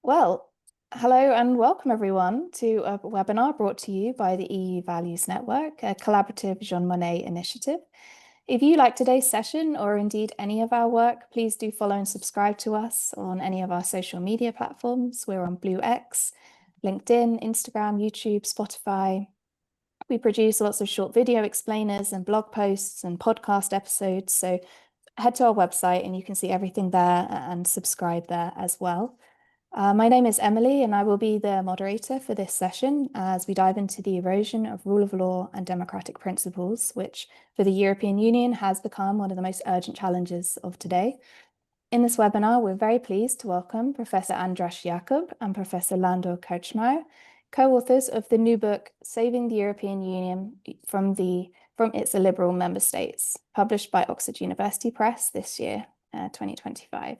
Well, hello and welcome everyone to a webinar brought to you by the EU Values Network, a collaborative Jean Monnet initiative. If you like today's session or indeed any of our work, please do follow and subscribe to us on any of our social media platforms. We're on BlueX, LinkedIn, Instagram, YouTube, Spotify. We produce lots of short video explainers and blog posts and podcast episodes. So head to our website and you can see everything there and subscribe there as well. My name is Emily, and I will be the moderator for this session as we dive into the erosion of rule of law and democratic principles, which for the European Union has become one of the most urgent challenges of today. In this webinar, we're very pleased to welcome Professor Andras Jacob and Professor Lando Krčmar, co-authors of the new book, Saving the European Union from its Illiberal Member States, published by Oxford University Press this year, 2025.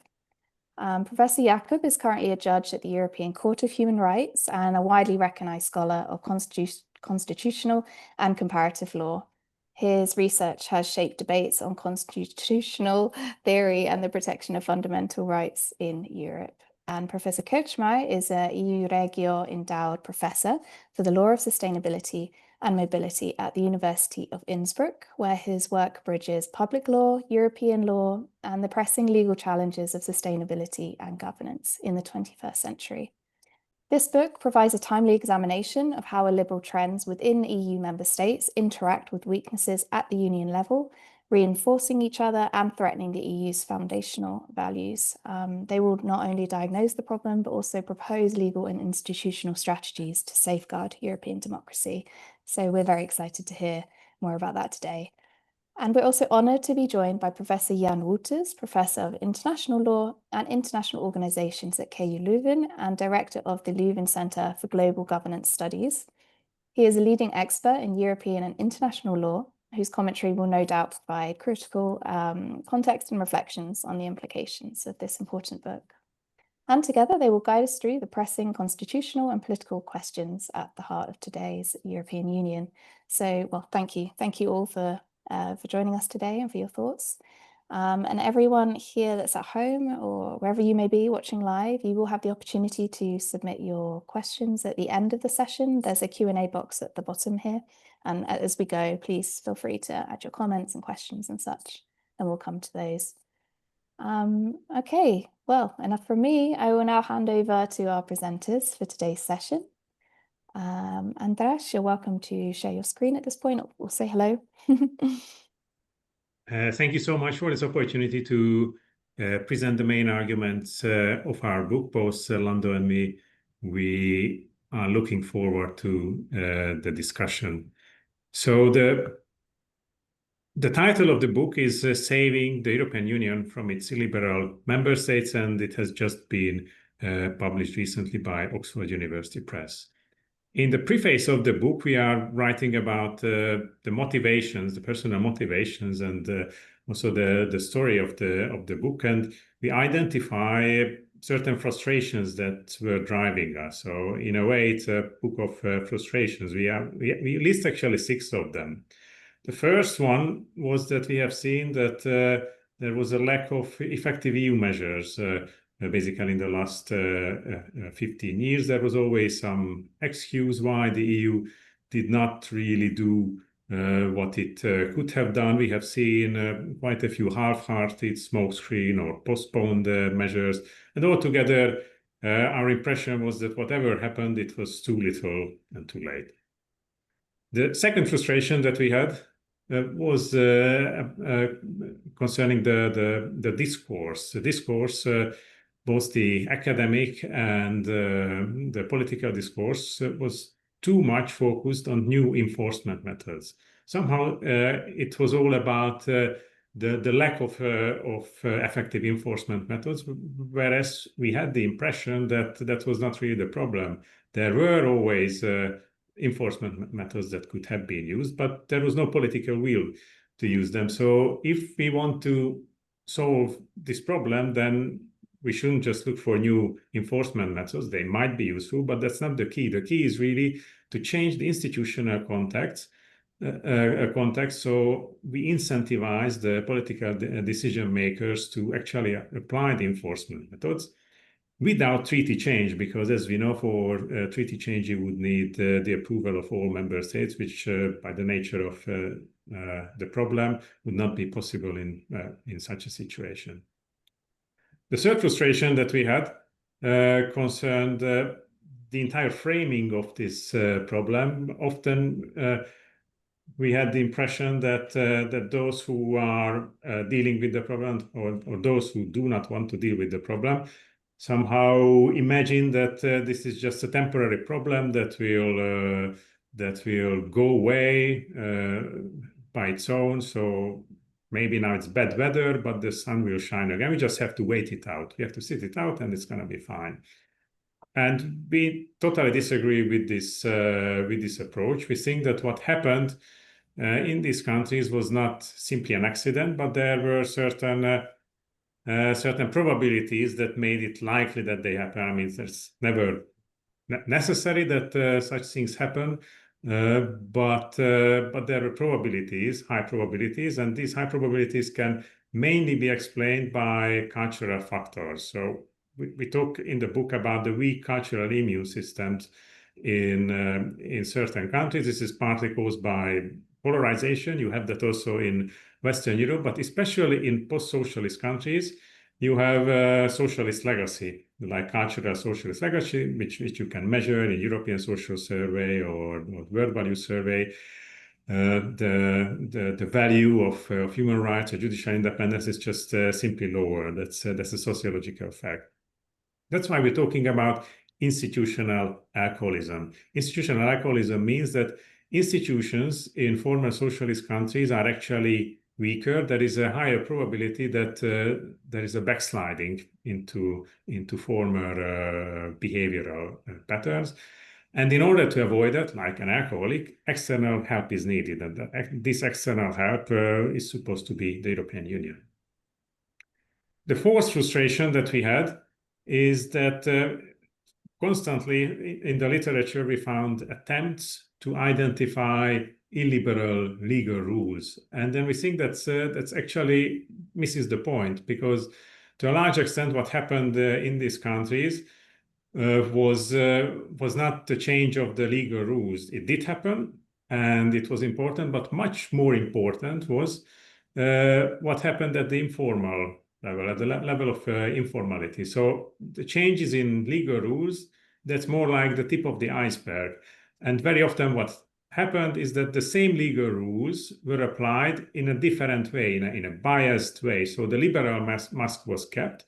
Professor Jacob is currently a judge at the European Court of Human Rights and a widely recognized scholar of constitutional and comparative law. His research has shaped debates on constitutional theory and the protection of fundamental rights in Europe. And Professor Krčmar is a EU Regio endowed professor for the law of sustainability and mobility at the University of Innsbruck, where his work bridges public law, European law, and the pressing legal challenges of sustainability and governance in the 21st century. This book provides a timely examination of how illiberal trends within EU member states interact with weaknesses at the union level, reinforcing each other and threatening the EU's foundational values. They will not only diagnose the problem, but also propose legal and institutional strategies to safeguard European democracy. So we're very excited to hear more about that today. And we're also honoured to be joined by Professor Jan Wouters, Professor of International Law and International Organizations at KU Leuven and Director of the Leuven Centre for Global Governance Studies. He is a leading expert in European and international law, whose commentary will no doubt provide critical context and reflections on the implications of this important book. And together they will guide us through the pressing constitutional and political questions at the heart of today's European Union. So, well, thank you. Thank you all for joining us today and for your thoughts. And everyone here that's at home or wherever you may be watching live, you will have the opportunity to submit your questions at the end of the session. There's a Q&A box at the bottom here. And as we go, please feel free to add your comments and questions and such, and we'll come to those. Okay, well, enough from me. I will now hand over to our presenters for today's session. Andras, you're welcome to share your screen at this point or say hello. Thank you so much for this opportunity to present the main arguments of our book. Both Lando and me, we are looking forward to the discussion. So the title of the book is Saving the European Union from its Illiberal Member States, and it has just been published recently by Oxford University Press. In the preface of the book, we are writing about the motivations, the personal motivations, and also the story of the book, and we identify certain frustrations that were driving us. So in a way, it's a book of frustrations. We list actually 6 of them. The first one was that we have seen that there was a lack of effective EU measures. Basically, in the last 15 years, there was always some excuse why the EU did not really do what it could have done. We have seen quite a few half-hearted, smokescreen or postponed measures. And altogether, our impression was that whatever happened, it was too little and too late. The second frustration that we had was concerning the discourse. The discourse, both the academic and the political discourse, was too much focused on new enforcement methods. Somehow it was all about the lack of effective enforcement methods, whereas we had the impression that that was not really the problem. There were always enforcement methods that could have been used, but there was no political will to use them. So if we want to solve this problem, then we shouldn't just look for new enforcement methods. They might be useful, but that's not the key. The key is really to change the institutional context. So we incentivize the political decision makers to actually apply the enforcement methods. without treaty change, because as we know, for treaty change, you would need the approval of all member states, which by the nature of the problem would not be possible in such a situation. The third frustration that we had concerned the entire framing of this problem. Often we had the impression that those who are dealing with the problem, or those who do not want to deal with the problem, somehow imagine that this is just a temporary problem that will go away by its own. So maybe now it's bad weather, but the sun will shine again. We just have to wait it out. We have to sit it out, and it's going to be fine. And we totally disagree with this approach. We think that what happened in these countries was not simply an accident, but there were certain probabilities that made it likely that they happen. I mean, there's never necessary that such things happen, but there are probabilities, high probabilities, and these high probabilities can mainly be explained by cultural factors. So we talk in the book about the weak cultural immune systems in certain countries. This is partly caused by polarization. You have that also in Western Europe, but especially in post-socialist countries, you have a socialist legacy, like cultural socialist legacy, which you can measure in European Social Survey or World Value Survey. The value of human rights or judicial independence is just simply lower. That's a sociological fact. That's why we're talking about institutional alcoholism. Institutional alcoholism means that institutions in former socialist countries are actually weaker. There is a higher probability that there is a backsliding into former behavioral patterns. And in order to avoid that, like an alcoholic, external help is needed. And this external help is supposed to be the European Union. The fourth frustration that we had is that constantly in the literature we found attempts to identify illiberal legal rules, and then we think that's actually misses the point, because to a large extent what happened in these countries was not the change of the legal rules. It did happen, and it was important, but much more important was what happened at the informal level, at the level of informality. So the changes in legal rules, that's more like the tip of the iceberg. And very often what happened is that the same legal rules were applied in a different way, in a biased way. So the liberal mask was kept,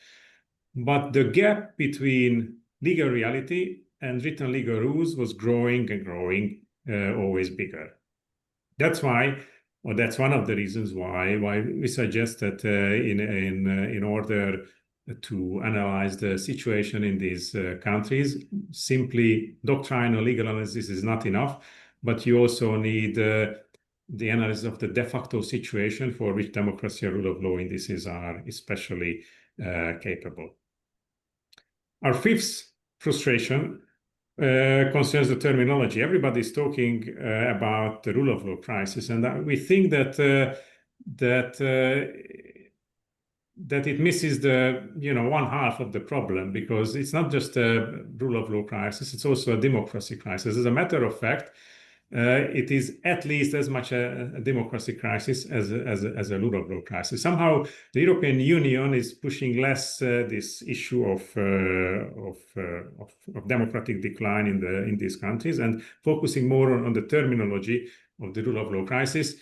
but the gap between legal reality and written legal rules was growing and growing, always bigger. That's why, or that's one of the reasons why we suggest that in order to analyze the situation in these countries, simply doctrinal legal analysis is not enough, but you also need the analysis of the de facto situation for which democracy and rule of law indices are especially capable. Our fifth frustration concerns the terminology. Everybody's talking about the rule of law crisis, and we think that it misses the one half of the problem, because it's not just a rule of law crisis; it's also a democracy crisis. As a matter of fact, it is at least as much a democracy crisis as a rule of law crisis. Somehow, the European Union is pushing less this issue of democratic decline in these countries, and focusing more on the terminology of the rule of law crisis.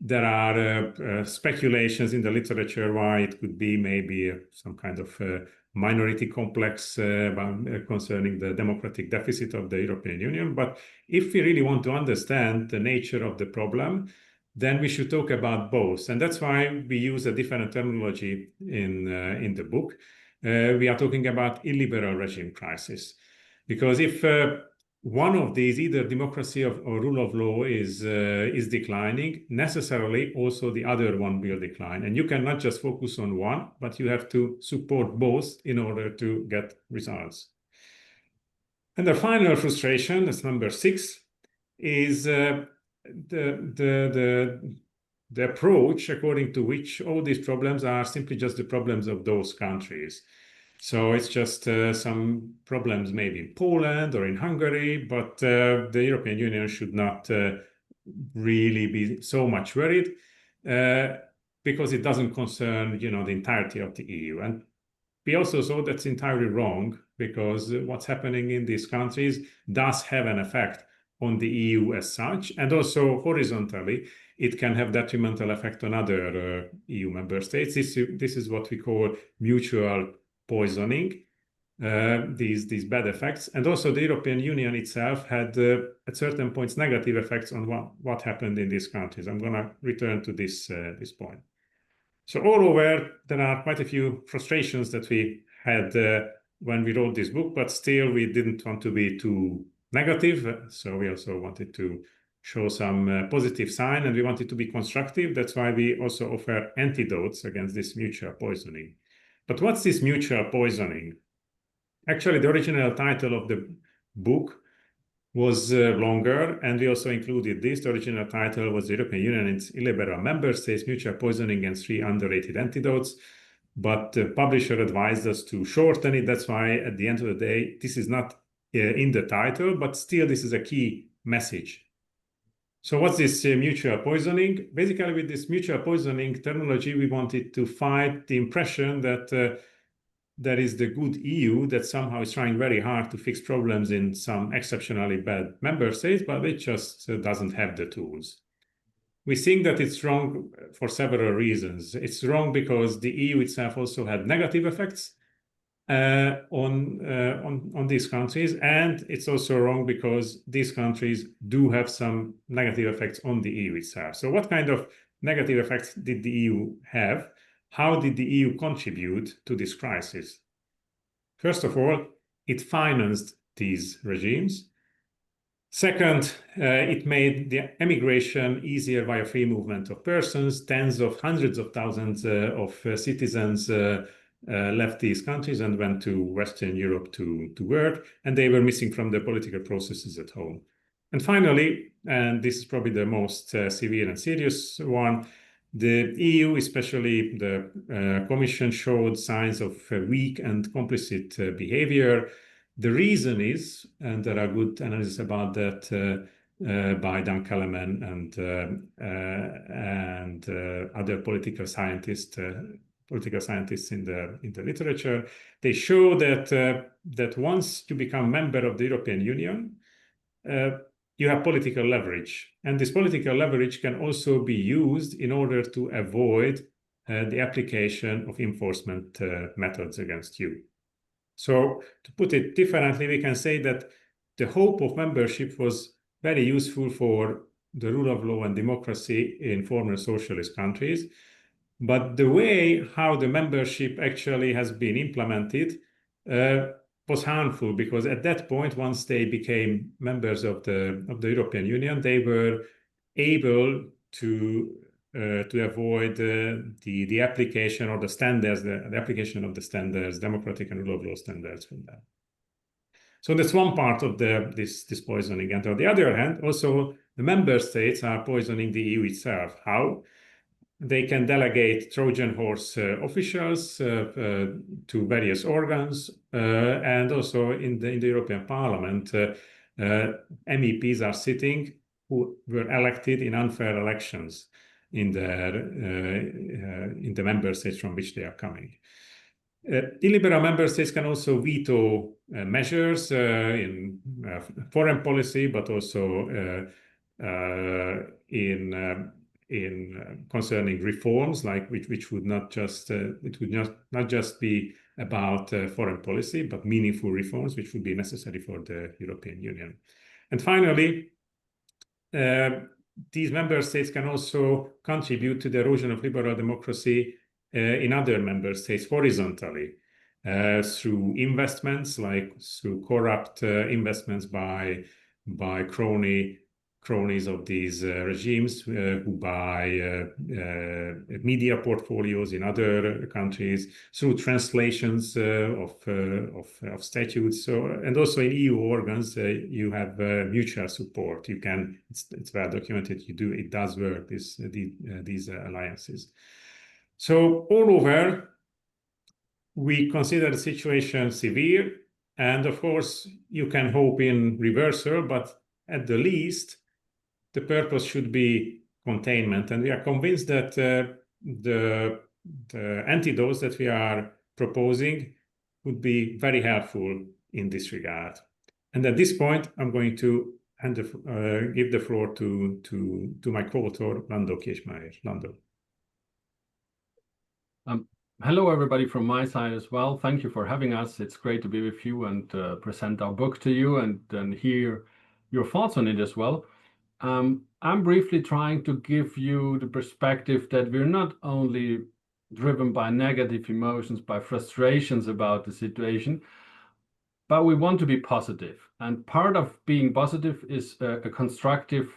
There are speculations in the literature why it could be maybe some kind of minority complex concerning the democratic deficit of the European Union. But if we really want to understand the nature of the problem, then we should talk about both. And that's why we use a different terminology in the book. We are talking about illiberal regime crisis. Because if one of these, either democracy or rule of law, is declining, necessarily also the other one will decline. And you cannot just focus on one, but you have to support both in order to get results. And the final frustration, that's number 6, is the approach according to which all these problems are simply just the problems of those countries. So it's just some problems maybe in Poland or in Hungary, but the European Union should not really be so much worried because it doesn't concern, the entirety of the EU. And we also saw that's entirely wrong because what's happening in these countries does have an effect on the EU as such, and also horizontally, it can have detrimental effect on other EU member states. This is what we call mutual poisoning, these bad effects. And also the European Union itself had at certain points negative effects on what happened in these countries. I'm going to return to this point. So all over, there are quite a few frustrations that we had when we wrote this book, but still we didn't want to be too negative. So we also wanted to show some positive sign, and we wanted to be constructive. That's why we also offer antidotes against this mutual poisoning. But what's this mutual poisoning? Actually, the original title of the book was longer, and we also included this. The original title was The European Union and its Illiberal Member States, Mutual Poisoning and 3 Underrated Antidotes. But the publisher advised us to shorten it. That's why at the end of the day, this is not in the title, but still this is a key message. So what's this mutual poisoning? Basically, with this mutual poisoning terminology, we wanted to fight the impression that there is the good EU that somehow is trying very hard to fix problems in some exceptionally bad member states, but it just doesn't have the tools. We think that it's wrong for several reasons. It's wrong because the EU itself also had negative effects on these countries, and it's also wrong because these countries do have some negative effects on the EU itself. So what kind of negative effects did the EU have? How did the EU contribute to this crisis? First of all, it financed these regimes. Second, it made the emigration easier via free movement of persons. Hundreds of thousands of citizens left these countries and went to Western Europe to work, and they were missing from the political processes at home. And finally, and this is probably the most severe and serious one, the EU, especially the Commission, showed signs of weak and complicit behavior. The reason is, and there are good analysis about that by Dan Kellerman and other political scientists in the literature, they show that once you become member of the European Union, you have political leverage, and this political leverage can also be used in order to avoid the application of enforcement methods against you. So to put it differently, we can say that the hope of membership was very useful for the rule of law and democracy in former socialist countries, but the way how the membership actually has been implemented was harmful, because at that point, once they became members of the European Union, they were able to avoid the application or the standards, the application of the standards, democratic and rule of law standards from that. So that's one part of this poisoning. And on the other hand, also the member states are poisoning the EU itself. How? They can delegate Trojan horse officials to various organs, and also in the European Parliament, MEPs are sitting who were elected in unfair elections in the member states from which they are coming. Illiberal member states can also veto measures in foreign policy, but also in concerning reforms, like which would not just not just be about foreign policy, but meaningful reforms which would be necessary for the European Union. And finally, these member states can also contribute to the erosion of liberal democracy in other member states horizontally through investments, like through corrupt investments by cronies of these regimes who buy media portfolios in other countries, through translations of statutes. So, and also in EU organs, you have mutual support. You can, it's well documented. It does work. These alliances. So all over, we consider the situation severe, and of course, you can hope in reversal, but at the least, the purpose should be containment. And we are convinced that the antidotes that we are proposing would be very helpful in this regard. And at this point, I'm going to give the floor to my co-author, Lando Kirchmeier. Lando. Hello, everybody from my side as well. Thank you for having us. It's great to be with you and present our book to you and hear your thoughts on it as well. I'm briefly trying to give you the perspective that we're not only driven by negative emotions, by frustrations about the situation, but we want to be positive. And part of being positive is a constructive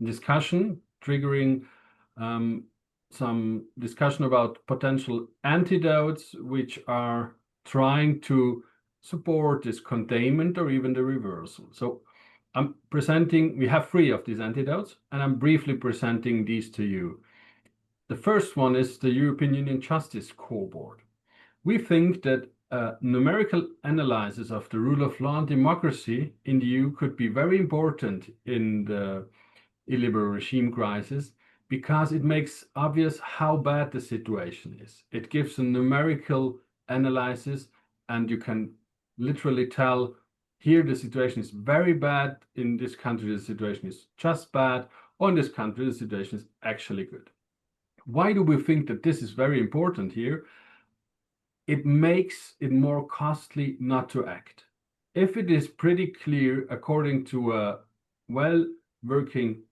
discussion, triggering some discussion about potential antidotes, which are trying to support this containment or even the reversal. So I'm presenting, we have 3 of these antidotes, and I'm briefly presenting these to you. The first one is the European Union Justice Scoreboard. We think that numerical analysis of the rule of law and democracy in the EU could be very important in the illiberal regime crisis, because it makes obvious how bad the situation is. It gives a numerical analysis, and you can literally tell, here the situation is very bad, in this country the situation is just bad, or in this country the situation is actually good. Why do we think that this is very important here? It makes it more costly not to act. If it is pretty clear, according to a well-working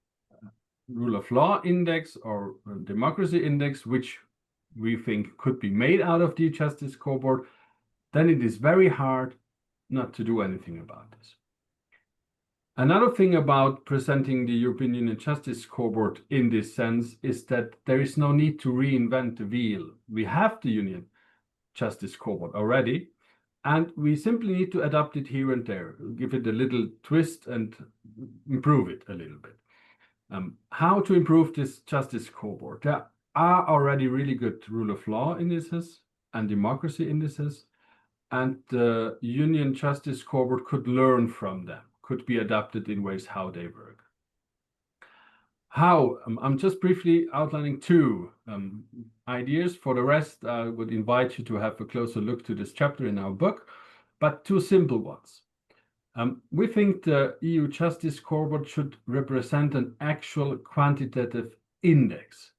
rule of law index or democracy index, which we think could be made out of the Justice Scoreboard, then it is very hard not to do anything about this. Another thing about presenting the European Union Justice Scoreboard in this sense is that there is no need to reinvent the wheel. We have the Union Justice Scoreboard already, and we simply need to adapt it here and there, give it a little twist and improve it a little bit. How to improve this Justice Scoreboard? There are already really good rule of law indices and democracy indices, and the Union Justice Scoreboard could learn from them, could be adapted in ways how they work. How? I'm just briefly outlining 2 ideas. For the rest, I would invite you to have a closer look to this chapter in our book, but 2 simple ones. We think the EU Justice Scoreboard should represent an actual quantitative index.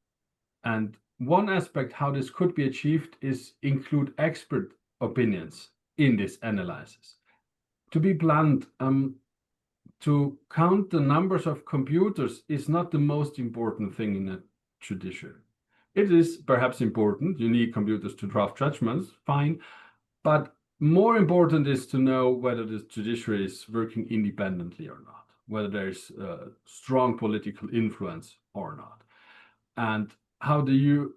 And one aspect how this could be achieved is include expert opinions in this analysis. To be blunt, to count the numbers of computers is not the most important thing in a judiciary. It is perhaps important, you need computers to draft judgments, fine, but more important is to know whether the judiciary is working independently or not, whether there is strong political influence or not. And how the EU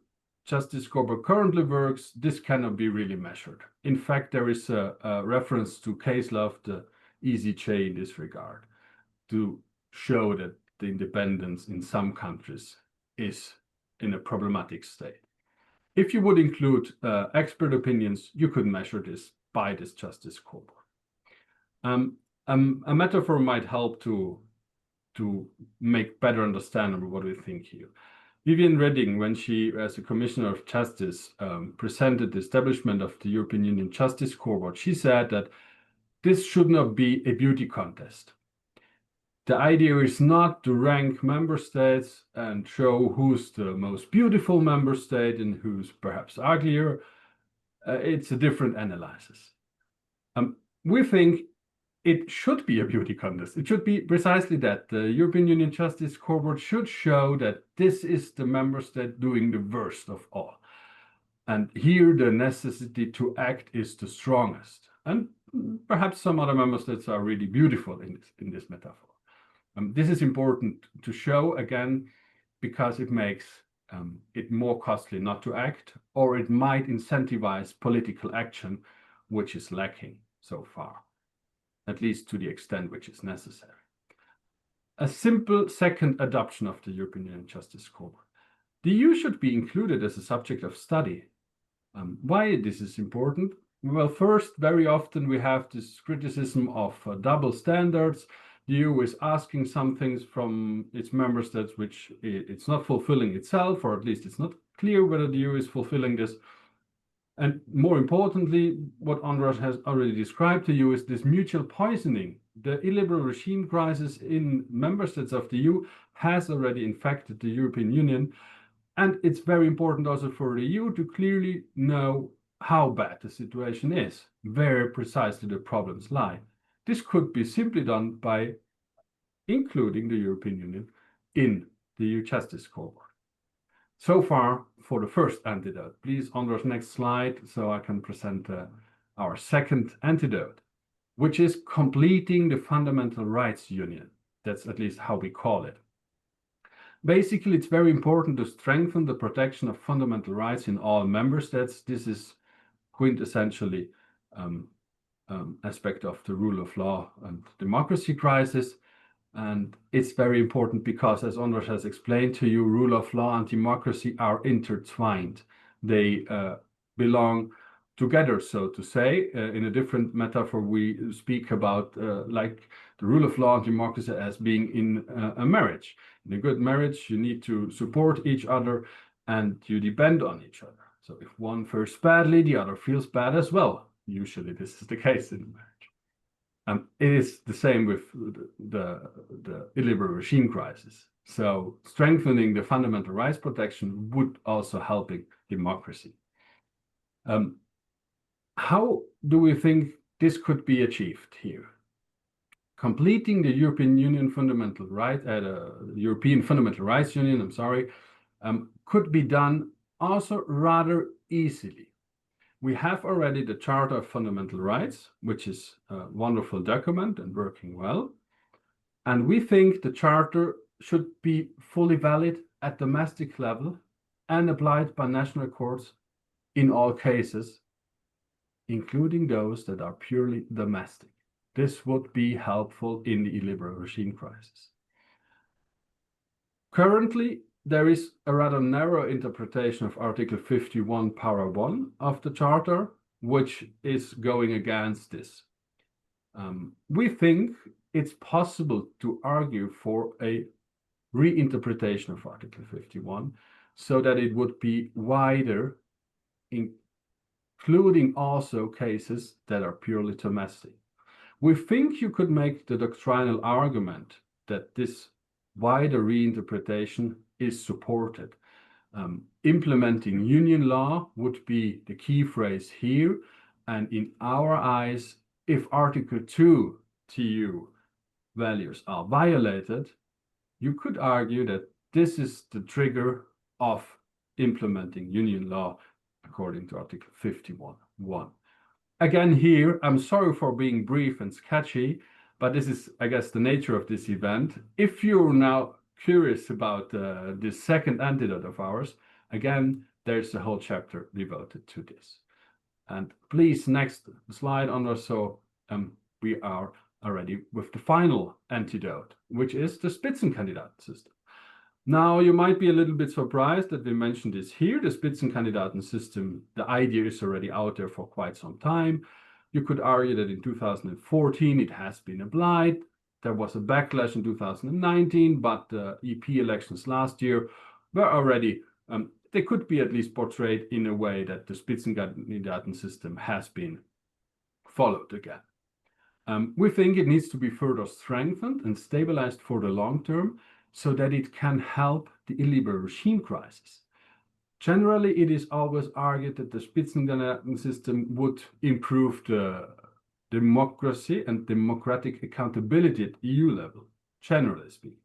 Justice Scoreboard currently works, this cannot be really measured. In fact, there is a reference to case law of the ECJ in this regard to show that the independence in some countries is in a problematic state. If you would include expert opinions, you could measure this by this Justice Scoreboard. A metaphor might help to make better understandable what we think here. Viviane Reding, when she, as a Commissioner of Justice, presented the establishment of the European Union Justice Scoreboard, she said that this should not be a beauty contest. The idea is not to rank member states and show who's the most beautiful member state and who's perhaps uglier. It's a different analysis. We think it should be a beauty contest. It should be precisely that. The European Union Justice Scoreboard should show that this is the member state doing the worst of all. And here the necessity to act is the strongest. And perhaps some other member states are really beautiful in this metaphor. This is important to show, again, because it makes it more costly not to act, or it might incentivize political action, which is lacking so far, at least to the extent which is necessary. A simple second adoption of the European Union Justice Scoreboard. The EU should be included as a subject of study Why this is important? Well, first, very often we have this criticism of double standards. The EU is asking some things from its member states which it's not fulfilling itself, or at least it's not clear whether the EU is fulfilling this. And more importantly, what Andras has already described to you is this mutual poisoning. The illiberal regime crisis in member states of the EU has already infected the European Union. And it's very important also for the EU to clearly know how bad the situation is, where precisely the problems lie. This could be simply done by including the European Union in the EU Justice Scoreboard. So far for the first antidote. Please, Andras, next slide, so I can present our second antidote, which is completing the Fundamental Rights Union. That's at least how we call it. Basically, it's very important to strengthen the protection of fundamental rights in all member states. This is quintessentially aspect of the rule of law and democracy crisis. And it's very important because, as Andras has explained to you, rule of law and democracy are intertwined. They belong together, so to say. In a different metaphor, we speak about like the rule of law and democracy as being in a marriage. In a good marriage, you need to support each other and you depend on each other. So if one feels badly, the other feels bad as well. Usually this is the case in a marriage. It is the same with the illiberal regime crisis. So strengthening the fundamental rights protection would also helping democracy. How do we think this could be achieved here? Completing the European Union fundamental right, European Fundamental Rights Union, I'm sorry, could be done also rather easily. We have already the Charter of Fundamental Rights, which is a wonderful document and working well. And we think the Charter should be fully valid at domestic level and applied by national courts in all cases, including those that are purely domestic. This would be helpful in the illiberal regime crisis. Currently, there is a rather narrow interpretation of Article 51, Para 1 of the Charter, which is going against this. We think it's possible to argue for a reinterpretation of Article 51 so that it would be wider, including also cases that are purely domestic. We think you could make the doctrinal argument that this wider reinterpretation is supported. Implementing union law would be the key phrase here. And in our eyes, if Article 2 TU values are violated, you could argue that this is the trigger of implementing union law according to Article 51.1. Again, here, I'm sorry for being brief and sketchy, but this is, I guess, the nature of this event. If you're now curious about this second antidote of ours, again, there's a whole chapter devoted to this. And please, next slide, Anders. So we are already with the final antidote, which is the Spitzenkandidaten system. Now, you might be a little bit surprised that we mentioned this here. The Spitzenkandidaten system, the idea is already out there for quite some time. You could argue that in 2014 it has been applied. There was a backlash in 2019, but the EP elections last year were already, they could be at least portrayed in a way that the Spitzenkandidaten system has been followed again. We think it needs to be further strengthened and stabilized for the long term so that it can help the illiberal regime crisis. Generally, it is always argued that the Spitzenkandidaten system would improve the democracy and democratic accountability at EU level, generally speaking.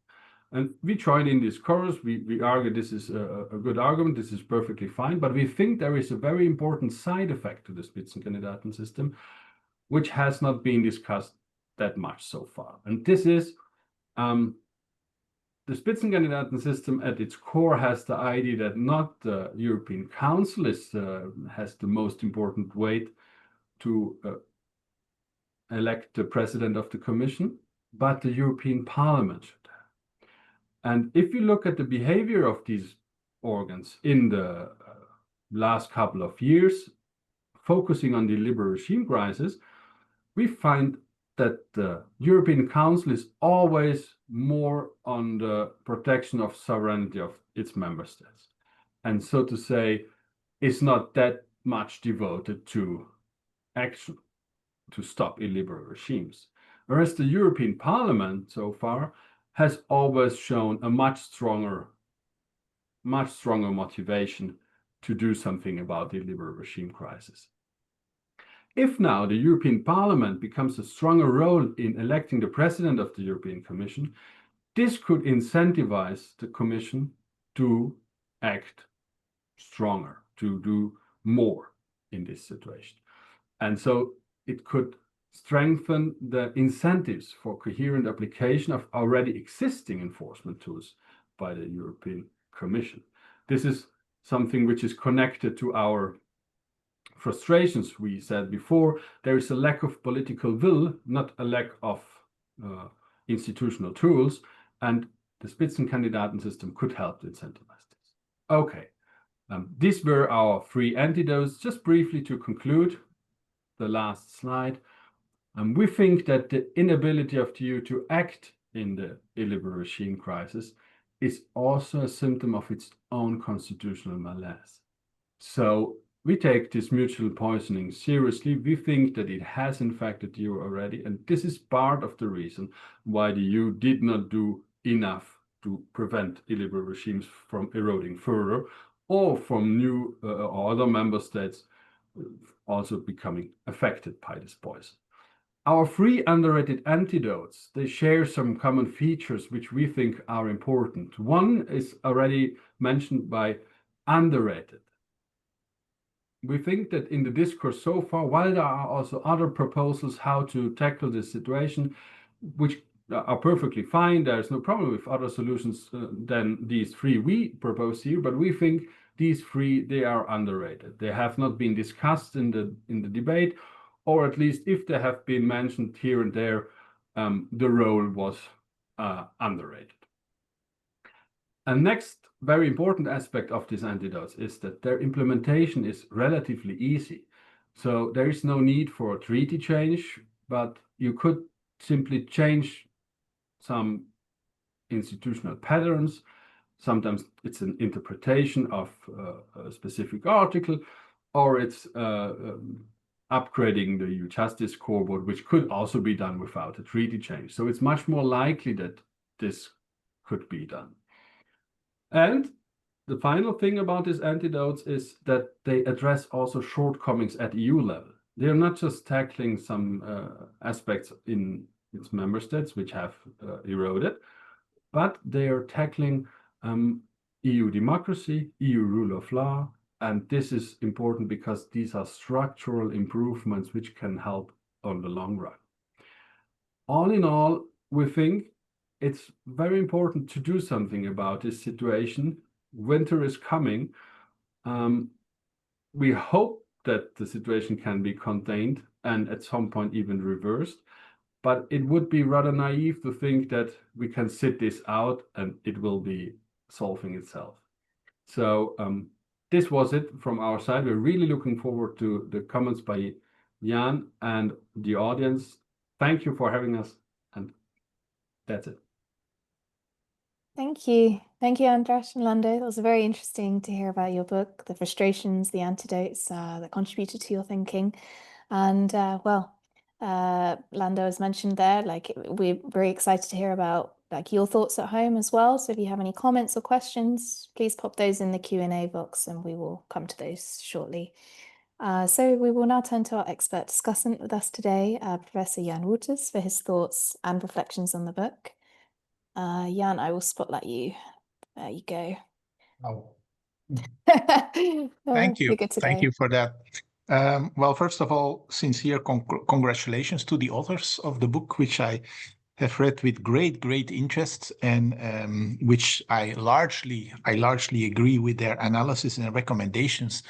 And we join in this chorus. We argue this is a good argument. This is perfectly fine. But we think there is a very important side effect to the Spitzenkandidaten system, which has not been discussed that much so far. And this is the Spitzenkandidaten system at its core has the idea that not the European Council has the most important weight to elect the president of the Commission, but the European Parliament should have. And if you look at the behavior of these organs in the last couple of years, focusing on the illiberal regime crisis, we find that the European Council is always more on the protection of sovereignty of its member states. And so to say, is not that much devoted to action to stop illiberal regimes. Whereas the European Parliament so far has always shown a much stronger motivation to do something about the illiberal regime crisis. If now the European Parliament becomes a stronger role in electing the President of the European Commission, this could incentivize the Commission to act stronger, to do more in this situation. And so it could strengthen the incentives for coherent application of already existing enforcement tools by the European Commission. This is something which is connected to our frustrations. We said before, there is a lack of political will, not a lack of institutional tools, and the Spitzenkandidaten system could help to incentivize this. Okay, these were our 3 antidotes. Just briefly to conclude, the last slide. We think that the inability of the EU to act in the illiberal regime crisis is also a symptom of its own constitutional malaise. So we take this mutual poisoning seriously. We think that it has infected the EU already, and this is part of the reason why the EU did not do enough to prevent illiberal regimes from eroding further, or from new or other member states also becoming affected by this poison. Our 3 underrated antidotes, they share some common features which we think are important. One is already mentioned by underrated. We think that in the discourse so far, while there are also other proposals how to tackle this situation, which are perfectly fine, there's no problem with other solutions than these 3 we propose here, but we think these 3, they are underrated. They have not been discussed in the debate, or at least if they have been mentioned here and there, the role was underrated. And next very important aspect of these antidotes is that their implementation is relatively easy. So there is no need for a treaty change, but you could simply change some institutional patterns. Sometimes it's an interpretation of a specific article, or it's upgrading the EU Justice Scoreboard, which could also be done without a treaty change. So it's much more likely that this could be done. And the final thing about these antidotes is that they address also shortcomings at EU level. They are not just tackling some aspects in its member states which have eroded, but they are tackling EU democracy, EU rule of law, and this is important because these are structural improvements which can help on the long run. All in all, we think it's very important to do something about this situation. Winter is coming. We hope that the situation can be contained and at some point even reversed, but it would be rather naive to think that we can sit this out and it will be solving itself. So this was it from our side. We're really looking forward to the comments by Jan and the audience. Thank you for having us, and that's it. Thank you. Thank you, Andras and Lando. It was very interesting to hear about your book, the frustrations, the antidotes that contributed to your thinking. And Lando has mentioned there, like, we're very excited to hear about your thoughts at home as well. So if you have any comments or questions, please pop those in the Q&A box and we will come to those shortly. So we will now turn to our expert discussant with us today, Professor Jan Wouters, for his thoughts and reflections on the book. Jan, I will spotlight you. There you go. Oh. Thank you. Thank you for that. Well, first of all, sincere congratulations to the authors of the book, which I have read with great interest, and which I largely agree with their analysis and recommendations.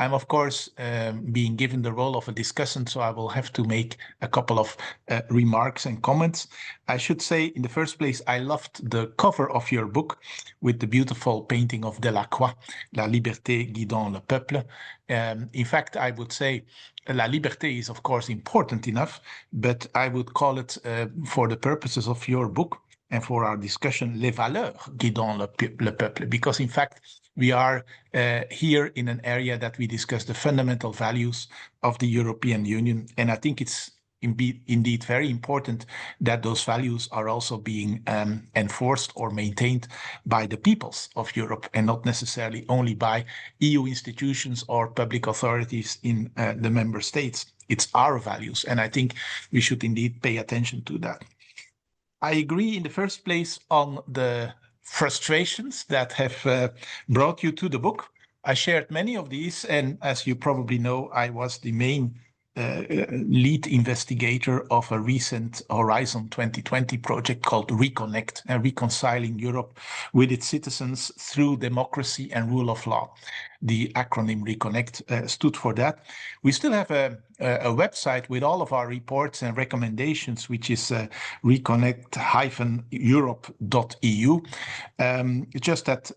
I'm, of course, being given the role of a discussant, so I will have to make a couple of remarks and comments. I should say, in the first place, I loved the cover of your book with the beautiful painting of Delacroix, La liberté guidant le peuple. In fact, I would say La liberté is, of course, important enough, but I would call it, for the purposes of your book and for our discussion, les valeurs guidant le peuple, because in fact, we are here in an area that we discuss the fundamental values of the European Union. And I think it's indeed very important that those values are also being enforced or maintained by the peoples of Europe and not necessarily only by EU institutions or public authorities in the member states. It's our values. And I think we should indeed pay attention to that. I agree in the first place on the frustrations that have brought you to the book. I shared many of these, and as you probably know, I was the main lead investigator of a recent Horizon 2020 project called Reconnect, reconciling Europe with its citizens through democracy and rule of law. The acronym Reconnect stood for that. We still have a website with all of our reports and recommendations, which is reconnect-europe.eu. Just that,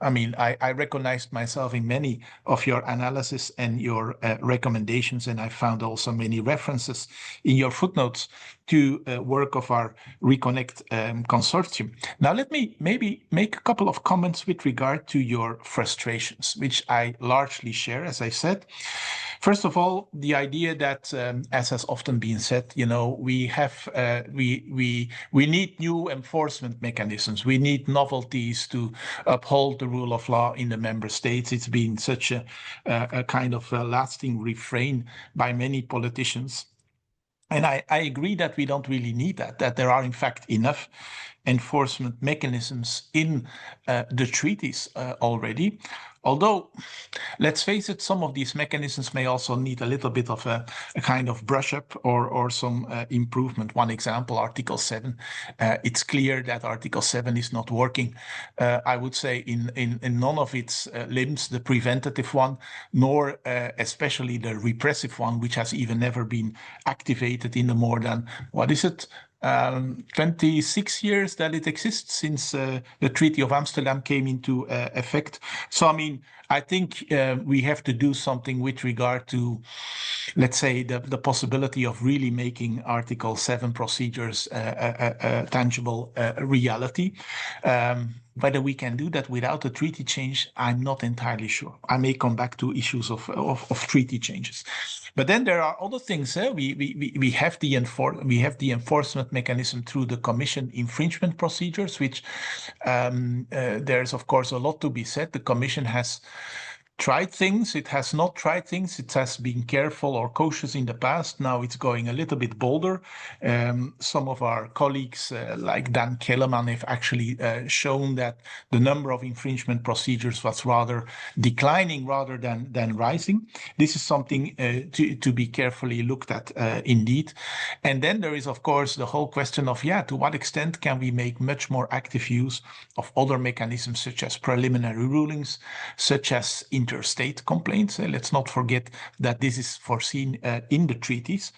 I recognized myself in many of your analysis and your recommendations, and I found also many references in your footnotes to work of our Reconnect consortium. Now, let me maybe make a couple of comments with regard to your frustrations, which I largely share, as I said. First of all, the idea that, as has often been said, we need new enforcement mechanisms. We need novelties to uphold the rule of law in the member states. It's been such a kind of a lasting refrain by many politicians. And I agree that we don't really need that there are in fact enough enforcement mechanisms in the treaties already. Although, let's face it, some of these mechanisms may also need a little bit of a kind of brush up or some improvement. One example, Article 7. It's clear that Article 7 is not working, I would say, in none of its limbs, the preventative one, nor especially the repressive one, which has even never been activated in the more than, 26 years that it exists since the Treaty of Amsterdam came into effect. So, I think we have to do something with regard to, let's say, the possibility of really making Article 7 procedures a tangible reality. Whether we can do that without a treaty change, I'm not entirely sure. I may come back to issues of treaty changes. But then there are other things. We have the enforcement mechanism through the Commission infringement procedures, which there's of course a lot to be said. The Commission has tried things, it has not tried things, it has been careful or cautious in the past. Now it's going a little bit bolder. Some of our colleagues like Dan Kellerman have actually shown that the number of infringement procedures was rather declining rather than rising. This is something to be carefully looked at indeed. And then there is of course the whole question of, to what extent can we make much more active use of other mechanisms such as preliminary rulings, such as interstate complaints. Let's not forget that this is foreseen in the treaties.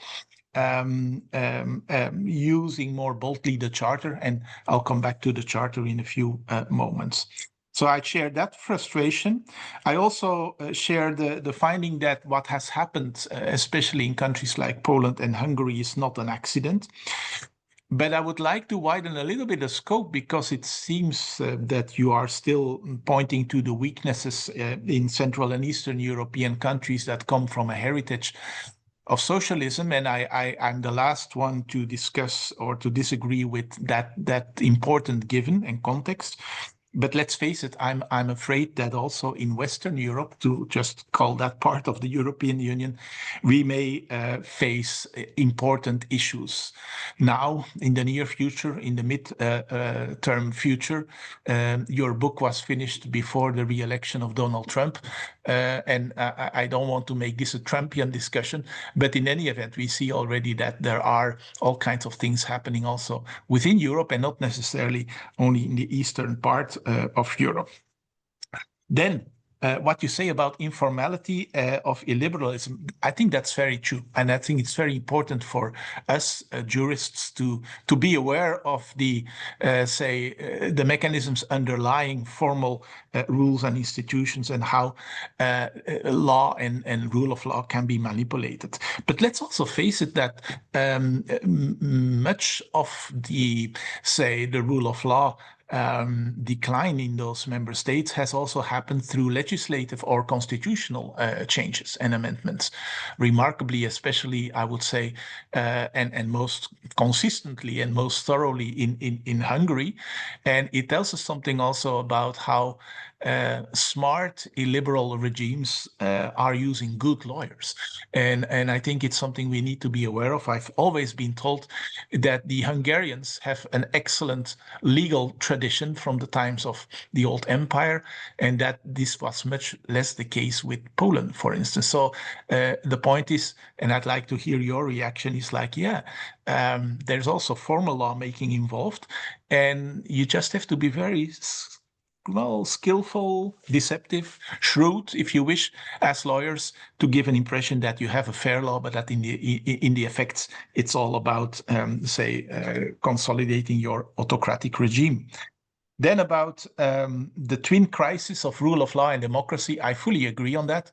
Using more boldly the Charter, and I'll come back to the Charter in a few moments. So I share that frustration. I also share the finding that what has happened, especially in countries like Poland and Hungary, is not an accident. But I would like to widen a little bit the scope, because it seems that you are still pointing to the weaknesses in Central and Eastern European countries that come from a heritage of socialism. And I'm the last one to discuss or to disagree with that important given and context. But let's face it, I'm afraid that also in Western Europe, to just call that part of the European Union, we may face important issues. Now, in the near future, in the mid-term future, your book was finished before the re-election of Donald Trump. And I don't want to make this a Trumpian discussion, but in any event, we see already that there are all kinds of things happening also within Europe, and not necessarily only in the eastern part of Europe. Then what you say about informality of illiberalism, I think that's very true. And I think it's very important for us jurists to be aware of the, the mechanisms underlying formal rules and institutions and how law and rule of law can be manipulated. But let's also face it that much of the, the rule of law decline in those member states has also happened through legislative or constitutional changes and amendments. Remarkably, especially, I would say, and most consistently and most thoroughly in Hungary. And it tells us something also about how smart illiberal regimes are using good lawyers. And I think it's something we need to be aware of. I've always been told that the Hungarians have an excellent legal tradition from the times of the old empire, and that this was much less the case with Poland, for instance. So the point is, and I'd like to hear your reaction, is like, yeah, there's also formal lawmaking involved, and you just have to be very skillful, deceptive, shrewd, if you wish, as lawyers, to give an impression that you have a fair law, but that in the effects, it's all about, consolidating your autocratic regime. Then about the twin crisis of rule of law and democracy, I fully agree on that.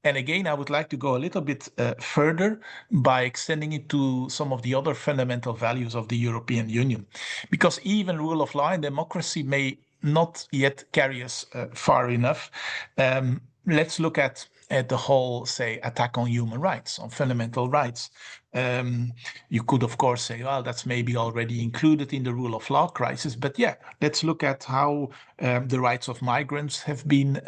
And again, I would like to go a little bit further by extending it to some of the other fundamental values of the European Union, because even rule of law and democracy may not yet carry us far enough. Let's look at the whole, attack on human rights, on fundamental rights. You could, of course, say, well, that's maybe already included in the rule of law crisis. But yeah, let's look at how the rights of migrants have been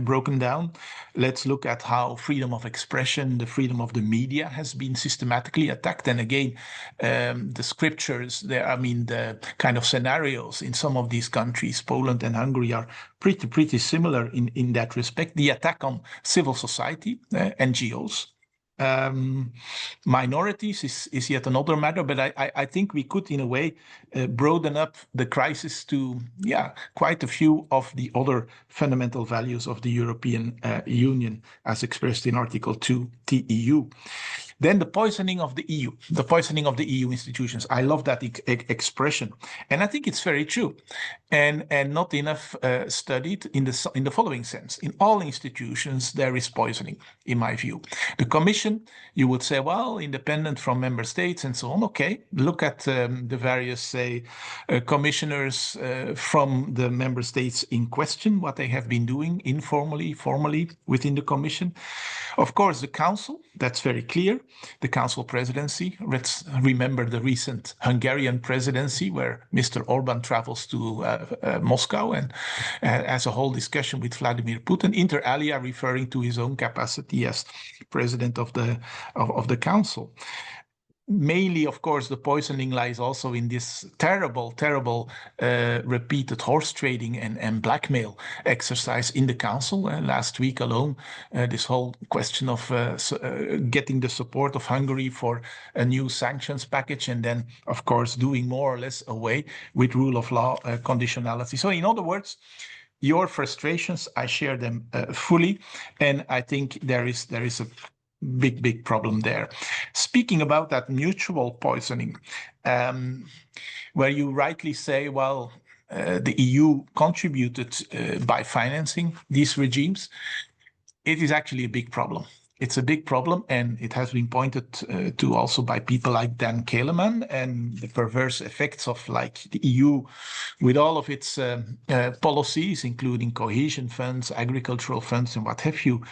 broken down. Let's look at how freedom of expression, the freedom of the media has been systematically attacked. And again, the scriptures there, I mean, the kind of scenarios in some of these countries, Poland and Hungary, are pretty similar in that respect. The attack on civil society, NGOs. Minorities is yet another matter, but I think we could, in a way, broaden up the crisis to, quite a few of the other fundamental values of the European Union, as expressed in Article 2 TEU. Then the poisoning of the EU, the poisoning of the EU institutions. I love that expression, and I think it's very true, and not enough studied in the following sense. In all institutions, there is poisoning, in my view. The Commission, you would say, well, independent from member states and so on. Okay, look at the various, commissioners from the member states in question, what they have been doing informally, formally within the Commission. Of course, the Council, that's very clear. The Council presidency. Let's remember the recent Hungarian presidency, where Mr. Orban travels to Moscow and has a whole discussion with Vladimir Putin, inter alia referring to his own capacity as president of the Council. Mainly, of course, the poisoning lies also in this terrible repeated horse trading and blackmail exercise in the Council. Last week alone, this whole question of getting the support of Hungary for a new sanctions package, and then, of course, doing more or less away with rule of law conditionality. So, in other words, your frustrations, I share them fully, and I think there is a big problem there. Speaking about that mutual poisoning, where you rightly say, well, the EU contributed by financing these regimes, it is actually a big problem. It's a big problem, and it has been pointed to also by people like Dan Keleman, and the perverse effects of like the EU with all of its policies, including cohesion funds, agricultural funds, and what have you,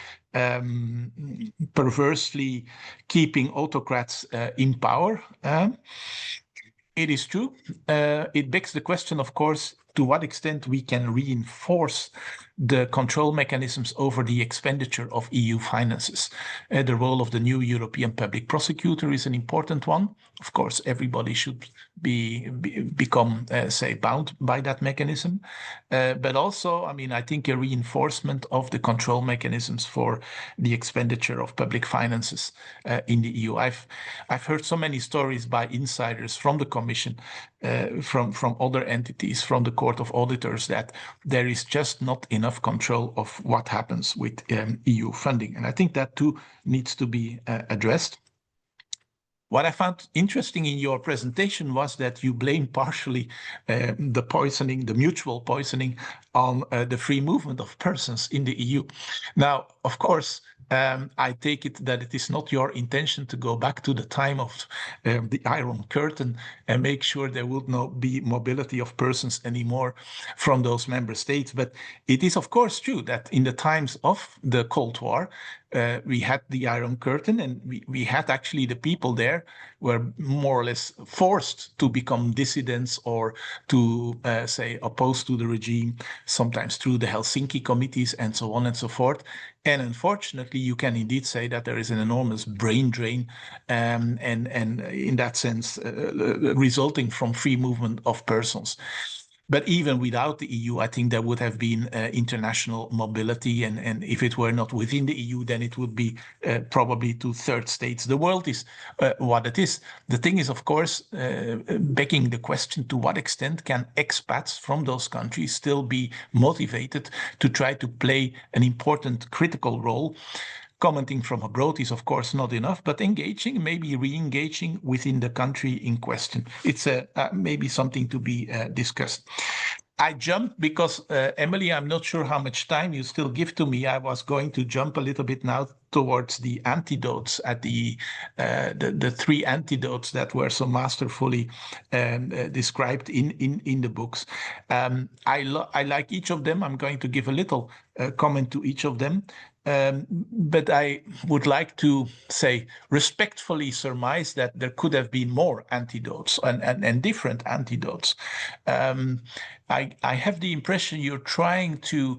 perversely keeping autocrats in power. It is true. It begs the question, of course, to what extent we can reinforce the control mechanisms over the expenditure of EU finances. The role of the new European Public Prosecutor is an important one. Of course, everybody should become, bound by that mechanism. But also, I mean, I think a reinforcement of the control mechanisms for the expenditure of public finances in the EU. I've heard so many stories by insiders from the Commission from other entities, from the Court of Auditors, that there is just not enough control of what happens with EU funding. And I think that too needs to be addressed. What I found interesting in your presentation was that you blame partially the poisoning, the mutual poisoning, on the free movement of persons in the EU. Now, of course, I take it that it is not your intention to go back to the time of the Iron Curtain and make sure there would not be mobility of persons anymore from those member states. But it is, of course, true that in the times of the Cold War, we had the Iron Curtain, and we had actually the people there were more or less forced to become dissidents or to say opposed to the regime, sometimes through the Helsinki committees and so on and so forth. And unfortunately, you can indeed say that there is an enormous brain drain, and in that sense, resulting from free movement of persons. But even without the EU, I think there would have been international mobility. And if it were not within the EU, then it would be probably to third states. The world is what it is. The thing is, of course, begging the question, to what extent can expats from those countries still be motivated to try to play an important critical role? Commenting from abroad is, of course, not enough, but engaging, maybe re-engaging within the country in question. It's maybe something to be discussed. I jumped because, Emily, I'm not sure how much time you still give to me. I was going to jump a little bit now towards the antidotes at the three antidotes that were so masterfully described in the books. I like each of them. I'm going to give a little comment to each of them. But I would like to say respectfully surmise that there could have been more antidotes and different antidotes. I have the impression you're trying to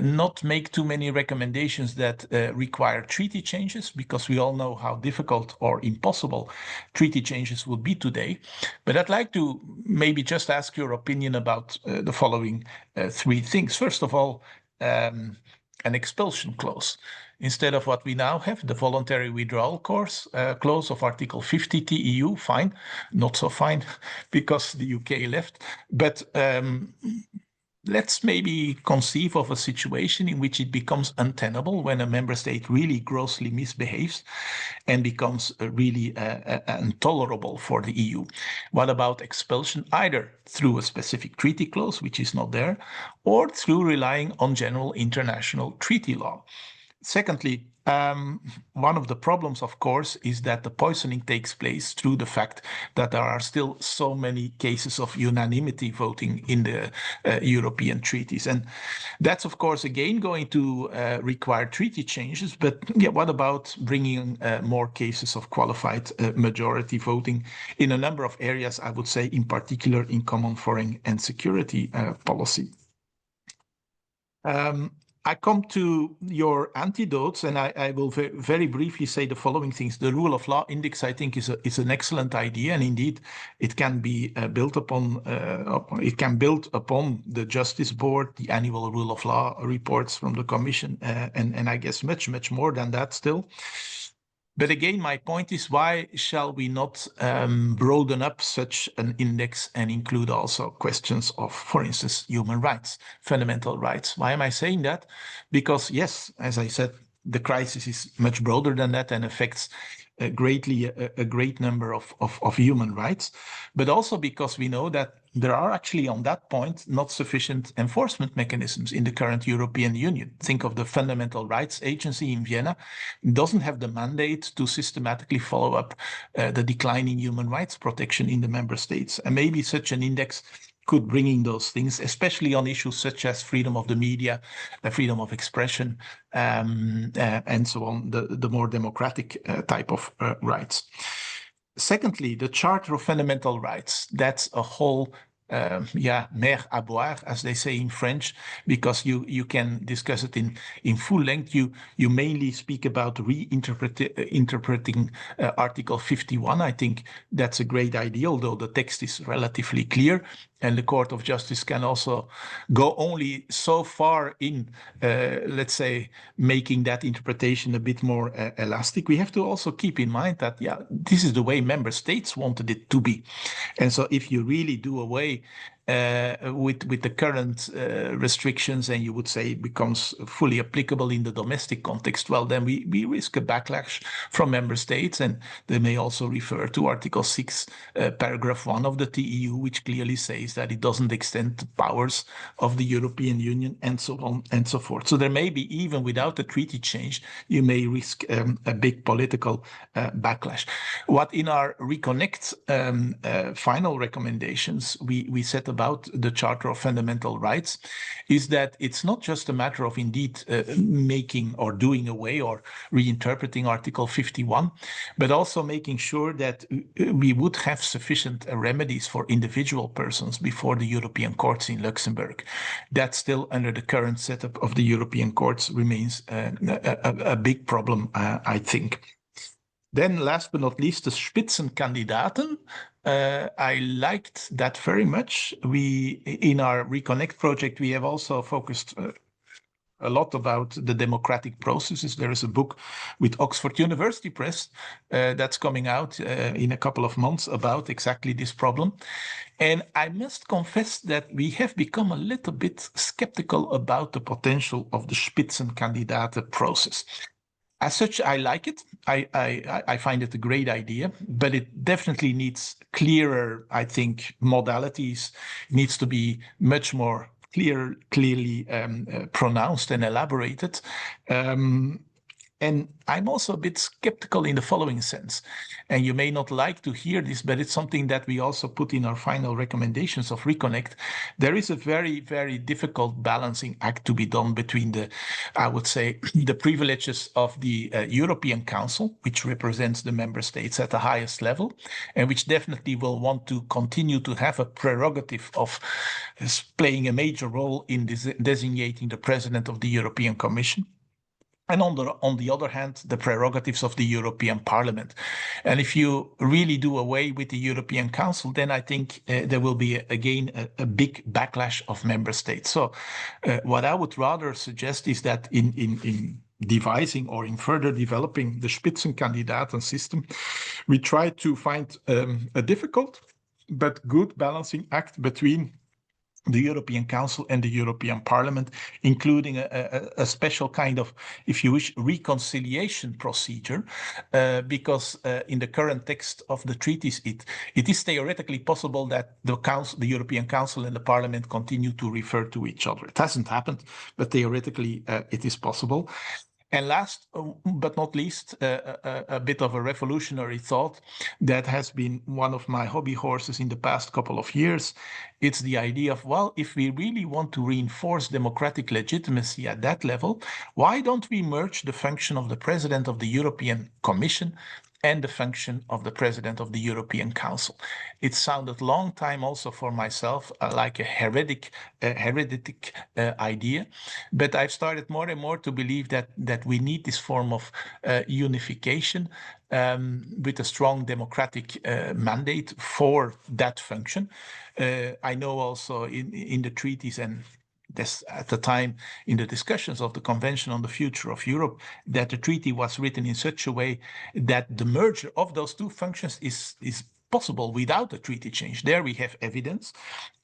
not make too many recommendations that require treaty changes, because we all know how difficult or impossible treaty changes would be today. But I'd like to maybe just ask your opinion about the following three things. First of all, an expulsion clause. Instead of what we now have, the voluntary withdrawal clause of Article 50 TEU, fine, not so fine, because the UK left. But let's maybe conceive of a situation in which it becomes untenable when a member state really grossly misbehaves and becomes really intolerable for the EU. What about expulsion, either through a specific treaty clause, which is not there, or through relying on general international treaty law? Secondly, one of the problems, of course, is that the poisoning takes place through the fact that there are still so many cases of unanimity voting in the European treaties. And that's, of course, again going to require treaty changes. But yeah, what about bringing more cases of qualified majority voting in a number of areas, I would say, in particular in common foreign and security policy? I come to your antidotes, and I will very briefly say the following things. The rule of law index, I think, is an excellent idea, and indeed it can be built upon. It can build upon the Justice Board, the annual rule of law reports from the Commission, and I guess much more than that still. But again, my point is, why shall we not broaden up such an index and include also questions of, for instance, human rights, fundamental rights? Why am I saying that? Because, yes, as I said, the crisis is much broader than that and affects greatly a great number of human rights, but also because we know that there are actually on that point not sufficient enforcement mechanisms in the current European Union. Think of the Fundamental Rights Agency in Vienna. It doesn't have the mandate to systematically follow up the declining human rights protection in the member states. And maybe such an index could bring in those things, especially on issues such as freedom of the media, freedom of expression, and so on, the more democratic type of rights. Secondly, the Charter of Fundamental Rights, that's a whole mer à boire, as they say in French, because you can discuss it in full length. You mainly speak about interpreting Article 51. I think that's a great idea, although the text is relatively clear. And the Court of Justice can also go only so far in, let's say, making that interpretation a bit more elastic. We have to also keep in mind that, yeah, this is the way member states wanted it to be. And so if you really do away with the current restrictions, and you would say it becomes fully applicable in the domestic context, well, then we risk a backlash from member states. And they may also refer to Article 6, paragraph 1 of the TEU, which clearly says that it doesn't extend the powers of the European Union, and so on and so forth. So there may be, even without a treaty change, you may risk a big political backlash. What in our Reconnect final recommendations we set about the Charter of Fundamental Rights is that it's not just a matter of indeed making or doing away or reinterpreting Article 51, but also making sure that we would have sufficient remedies for individual persons before the European courts in Luxembourg. That still, under the current setup of the European courts, remains a big problem, I think. Then last but not least, the Spitzenkandidaten. I liked that very much. In our Reconnect project, we have also focused a lot about the democratic processes. There is a book with Oxford University Press that's coming out in a couple of months about exactly this problem. And I must confess that we have become a little bit skeptical about the potential of the Spitzenkandidaten process. As such, I like it. I find it a great idea, but it definitely needs clearer, I think, modalities. It needs to be much more clearly pronounced and elaborated. And I'm also a bit skeptical in the following sense. And you may not like to hear this, but it's something that we also put in our final recommendations of Reconnect. There is a very, very difficult balancing act to be done between I would say, the privileges of the European Council, which represents the member states at the highest level, and which definitely will want to continue to have a prerogative of playing a major role in designating the president of the European Commission. And on the other hand, the prerogatives of the European Parliament. And if you really do away with the European Council, then I think there will be, again, a big backlash of member states. So what I would rather suggest is that in devising or in further developing the Spitzenkandidaten system, we try to find a difficult but good balancing act between the European Council and the European Parliament, including a special kind of, if you wish, reconciliation procedure, because in the current text of the treaties, it is theoretically possible that the European Council and the Parliament continue to refer to each other. It hasn't happened, but theoretically it is possible. And last but not least, a bit of a revolutionary thought that has been one of my hobby horses in the past couple of years. It's the idea of, well, if we really want to reinforce democratic legitimacy at that level, why don't we merge the function of the President of the European Commission and the function of the President of the European Council? It sounded long time also for myself like a heretic idea, but I've started more and more to believe that we need this form of unification with a strong democratic mandate for that function. I know also in the treaties and this, at the time in the discussions of the Convention on the Future of Europe, that the treaty was written in such a way that the merger of those two functions is possible without a treaty change. There we have evidence.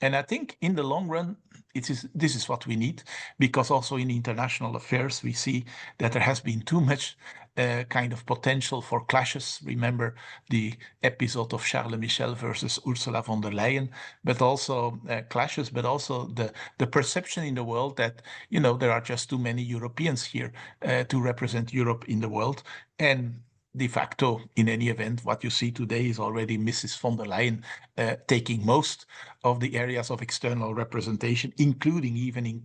And I think in the long run, this is what we need, because also in international affairs, we see that there has been too much kind of potential for clashes. Remember the episode of Charles Michel versus Ursula von der Leyen, but also clashes, but also the perception in the world that, you know, there are just too many Europeans here to represent Europe in the world. And de facto, in any event, what you see today is already Mrs. von der Leyen taking most of the areas of external representation, including even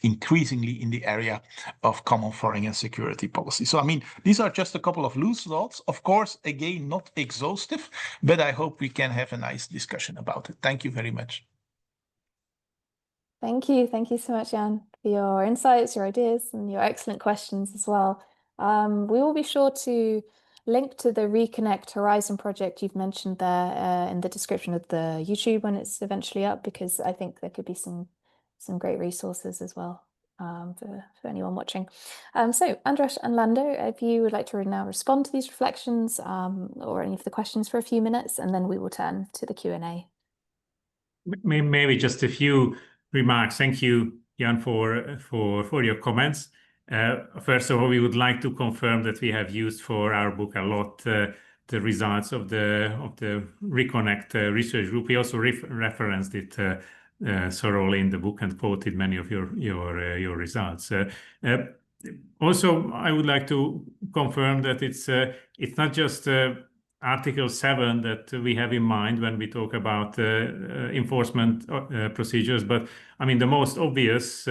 increasingly in the area of common foreign and security policy. So, I mean, these are just a couple of loose thoughts. Of course, again, not exhaustive, but I hope we can have a nice discussion about it. Thank you very much. Thank you. Thank you so much, Jan, for your insights, your ideas, and your excellent questions as well. We will be sure to link to the Reconnect Horizon project you've mentioned there in the description of the YouTube when it's eventually up, because I think there could be some great resources as well for anyone watching. So Andras and Lando, if you would like to now respond to these reflections or any of the questions for a few minutes, and then we will turn to the Q&A. Maybe just a few remarks. Thank you, Jan, for your comments. First of all, we would like to confirm that we have used for our book a lot the results of the Reconnect research group. We also referenced it thoroughly in the book and quoted many of your results. Also, I would like to confirm that it's not just Article 7 that we have in mind when we talk about enforcement procedures, but I mean the most obvious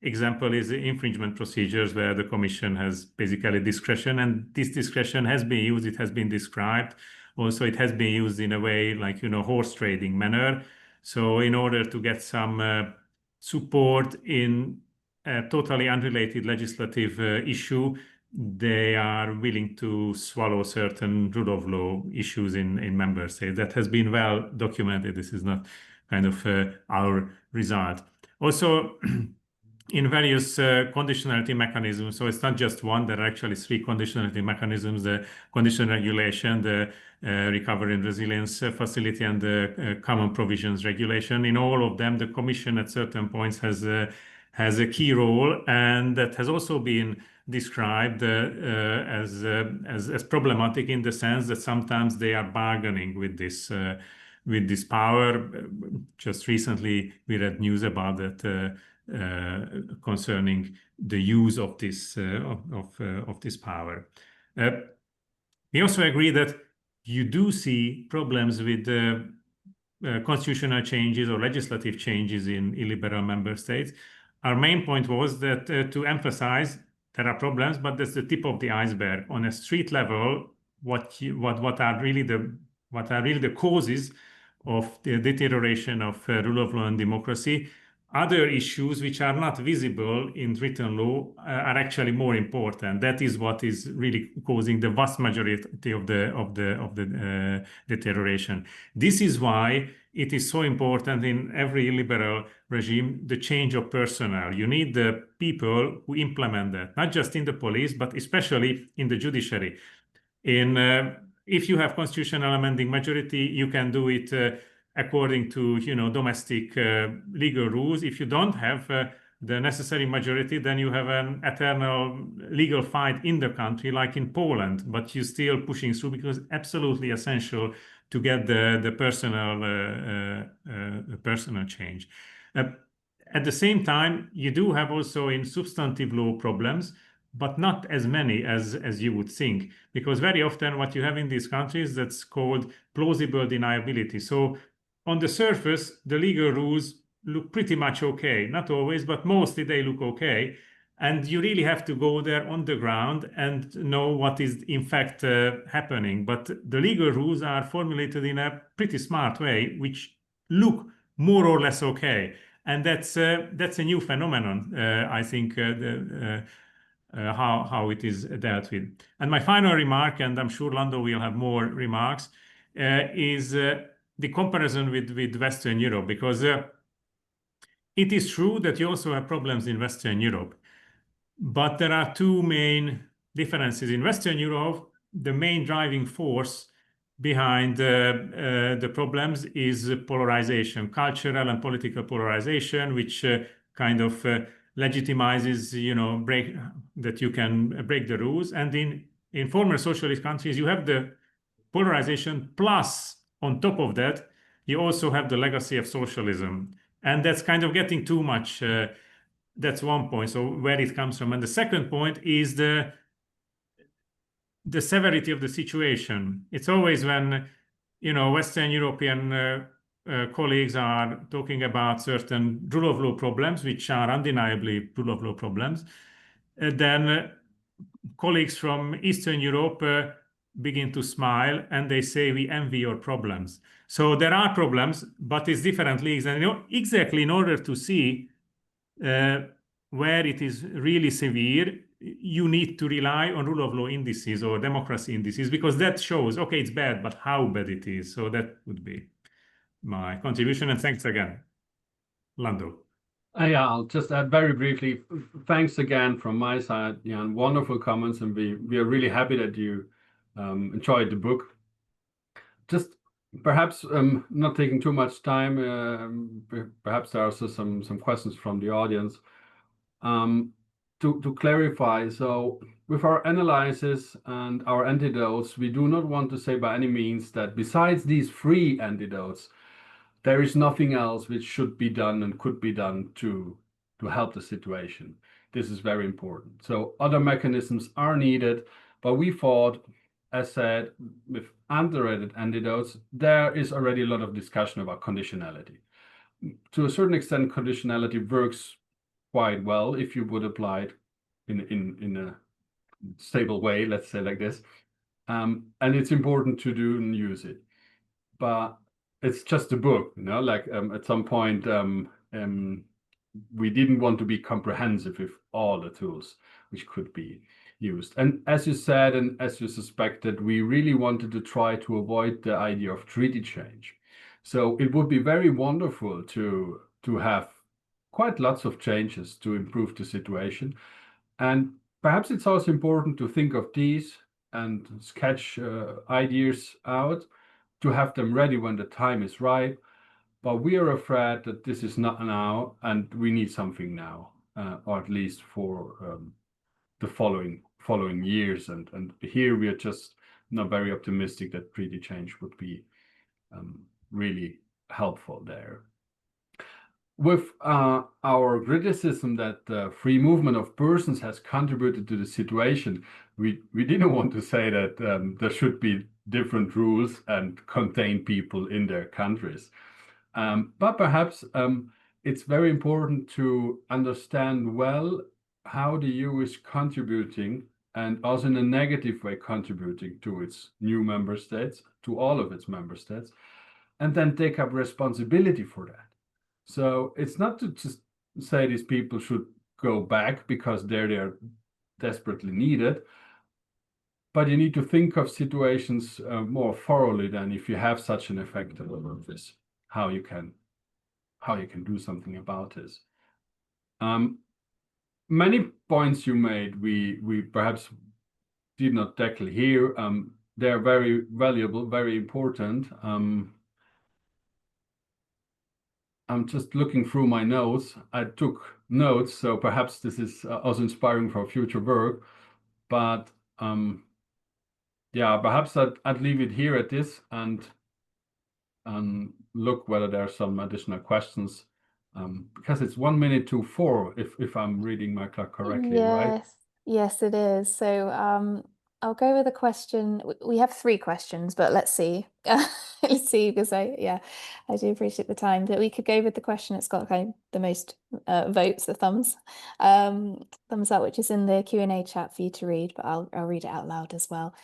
example is the infringement procedures, where the Commission has basically discretion, and this discretion has been used. It has been described. Also, it has been used in a way like, horse trading manner. So in order to get some support in a totally unrelated legislative issue, they are willing to swallow certain rule of law issues in member states. That has been well documented. This is not kind of our result. Also, in various conditionality mechanisms, so it's not just one, there are actually 3 conditionality mechanisms: the condition regulation, the recovery and resilience facility, and the common provisions regulation. In all of them, the Commission at certain points has a key role, and that has also been described as problematic in the sense that sometimes they are bargaining with this power. Just recently, we read news about that concerning the use of this power. We also agree that you do see problems with constitutional changes or legislative changes in illiberal member states. Our main point was that to emphasize there are problems, but that's the tip of the iceberg. On a street level, what are really the causes of the deterioration of rule of law and democracy? Other issues which are not visible in written law are actually more important. That is what is really causing the vast majority of the deterioration. This is why it is so important in every illiberal regime, the change of personnel. You need the people who implement that, not just in the police, but especially in the judiciary. If you have constitutional amending majority, you can do it according to domestic legal rules. If you don't have the necessary majority, then you have an eternal legal fight in the country, like in Poland, but you're still pushing through because it's absolutely essential to get the personal change. At the same time, you do have also in substantive law problems, but not as many as you would think, because very often what you have in these countries, that's called plausible deniability. So on the surface, the legal rules look pretty much okay. Not always, but mostly they look okay. And you really have to go there on the ground and know what is in fact happening. But the legal rules are formulated in a pretty smart way, which look more or less okay. And that's a new phenomenon, I think, how it is dealt with. And my final remark, and I'm sure Lando will have more remarks, is the comparison with Western Europe, because it is true that you also have problems in Western Europe, but there are 2 main differences. In Western Europe, the main driving force behind the problems is polarization, cultural and political polarization, which kind of legitimizes, that you can break the rules. And in former socialist countries, you have the polarization plus, on top of that, you also have the legacy of socialism. And that's kind of getting too much. That's one point, so where it comes from. And the second point is the severity of the situation. It's always when, Western European colleagues are talking about certain rule of law problems, which are undeniably rule of law problems, then colleagues from Eastern Europe begin to smile and they say, we envy your problems. So there are problems, but it's different leagues. And exactly in order to see where it is really severe, you need to rely on rule of law indices or democracy indices, because that shows, okay, it's bad, but how bad it is. So that would be my contribution. And thanks again, Lando. Yeah, I'll just add very briefly. Thanks again from my side, Jan. Wonderful comments, and we are really happy that you enjoyed the book. Just perhaps not taking too much time. Perhaps there are also some questions from the audience. To clarify, so with our analysis and our antidotes, we do not want to say by any means that besides these 3 antidotes, there is nothing else which should be done and could be done to help the situation. This is very important. So other mechanisms are needed, but we thought, as said, with undirected antidotes, there is already a lot of discussion about conditionality. To a certain extent, conditionality works quite well if you would apply it in a stable way, let's say like this. And it's important to do and use it. But it's just a book, like at some point, we didn't want to be comprehensive with all the tools which could be used. And as you said, and as you suspected, we really wanted to try to avoid the idea of treaty change. So it would be very wonderful to have quite lots of changes to improve the situation. And perhaps it's also important to think of these and sketch ideas out, to have them ready when the time is right. But we are afraid that this is not now, and we need something now, or at least for the following years. And here we are just not very optimistic that treaty change would be really helpful there. With our criticism that free movement of persons has contributed to the situation, we didn't want to say that there should be different rules and contain people in their countries. But perhaps it's very important to understand well how the EU is contributing, and also in a negative way contributing to its new member states, to all of its member states, and then take up responsibility for that. So it's not to just say these people should go back because they're desperately needed, but you need to think of situations more thoroughly than if you have such an effect over this, how you can do something about this. Many points you made, we perhaps did not tackle here. They're very valuable, very important. I'm just looking through my notes. I took notes, so perhaps this is also inspiring for future work. But yeah, perhaps I'd leave it here at this and look whether there are some additional questions, because it's 1 minute to 4 if I'm reading my clock correctly, right? Yes, it is. So I'll go with a question. We have 3 questions, but let's see. Let's see, because I do appreciate the time. But we could go with the question that's got kind of the most votes, the thumbs up, which is in the Q&A chat for you to read, but I'll read it out loud as well.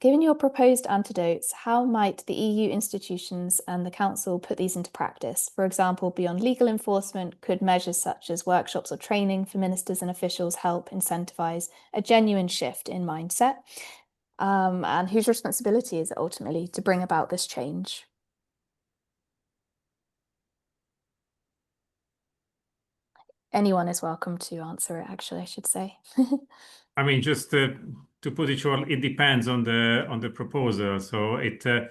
Given your proposed antidotes, how might the EU institutions and the Council put these into practice? For example, beyond legal enforcement, could measures such as workshops or training for ministers and officials help incentivize a genuine shift in mindset? And whose responsibility is it ultimately to bring about this change? Anyone is welcome to answer it, actually, I should say. I mean, just to put it short, it depends on the proposal. So the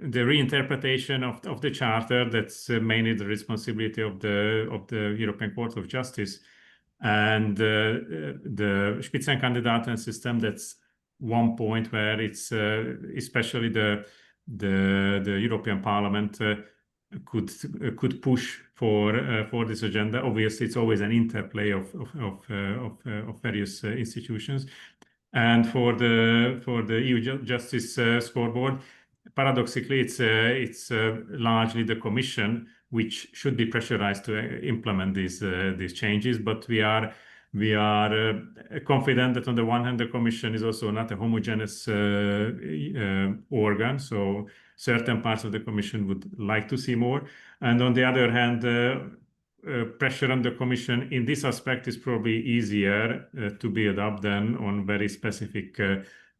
reinterpretation of the charter, that's mainly the responsibility of the European Court of Justice, and the Spitzenkandidaten system, that's one point where it's especially the European Parliament could push for this agenda. Obviously, it's always an interplay of various institutions. And for the EU Justice Scoreboard, paradoxically, it's largely the Commission which should be pressurized to implement these changes. But we are confident that on the one hand, the Commission is also not a homogeneous organ. So certain parts of the Commission would like to see more. And on the other hand, pressure on the Commission in this aspect is probably easier to build up than on very specific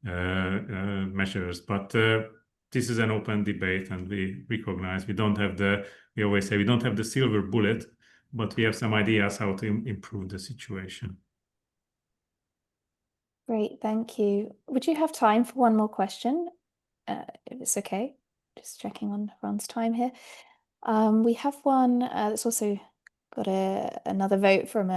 measures. But this is an open debate, and we recognize we always say we don't have the silver bullet, but we have some ideas how to improve the situation. Great, thank you. Would you have time for one more question? If it's okay, just checking on everyone's time here. We have one that's also got another vote from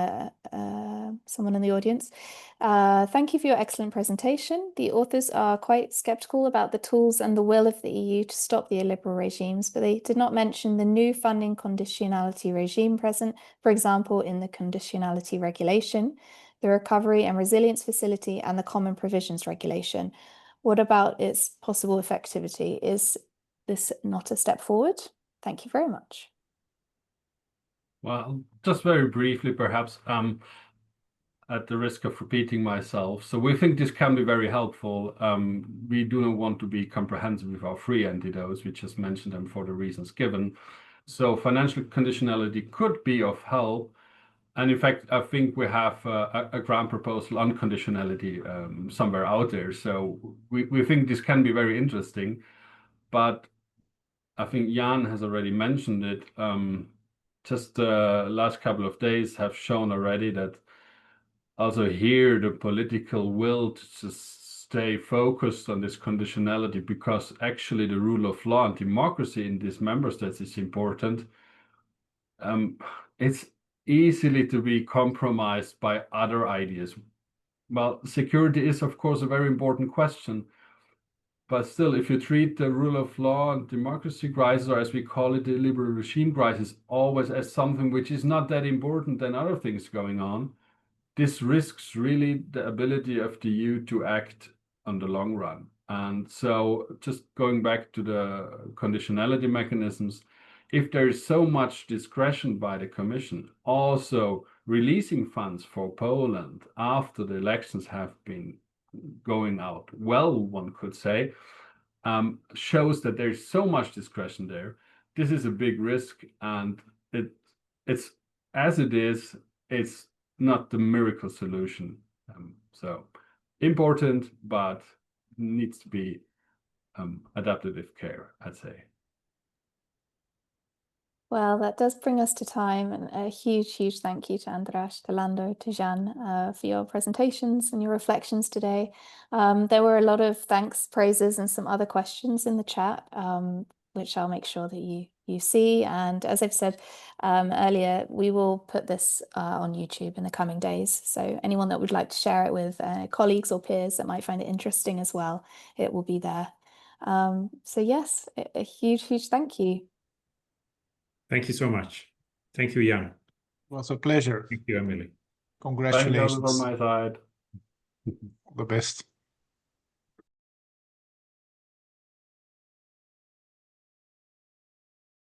someone in the audience. Thank you for your excellent presentation. The authors are quite skeptical about the tools and the will of the EU to stop the illiberal regimes, but they did not mention the new funding conditionality regime present, for example, in the conditionality regulation, the Recovery and Resilience Facility, and the Common Provisions Regulation. What about its possible effectivity? Is this not a step forward? Thank you very much. Well, just very briefly, perhaps, at the risk of repeating myself. So we think this can be very helpful. We do not want to be comprehensive with our free antidotes. We just mentioned them for the reasons given. So financial conditionality could be of help. And in fact, I think we have a grant proposal on conditionality somewhere out there. So we think this can be very interesting. But I think Jan has already mentioned it. Just the last couple of days have shown already that also here the political will to just stay focused on this conditionality, because actually the rule of law and democracy in these member states is important. It's easily to be compromised by other ideas. Well, security is, of course, a very important question. But still, if you treat the rule of law and democracy crisis, or as we call it, the illiberal regime crisis, always as something which is not that important than other things going on, this risks really the ability of the EU to act on the long run. And so just going back to the conditionality mechanisms, if there is so much discretion by the Commission, also releasing funds for Poland after the elections have been going out well, one could say, shows that there's so much discretion there. This is a big risk, and it's as it is, it's not the miracle solution. So important, but needs to be adapted with care, I'd say. Well, that does bring us to time, and a huge, huge thank you to Andras, to Lando, to Jan for your presentations and your reflections today. There were a lot of thanks, praises, and some other questions in the chat, which I'll make sure that you see. And as I've said earlier, we will put this on YouTube in the coming days. So anyone that would like to share it with colleagues or peers that might find it interesting as well, it will be there. So yes, a huge, huge thank you. Thank you so much. Thank you, Jan. It was a pleasure. Thank you, Emily. Congratulations. Thank you on my side. All the best.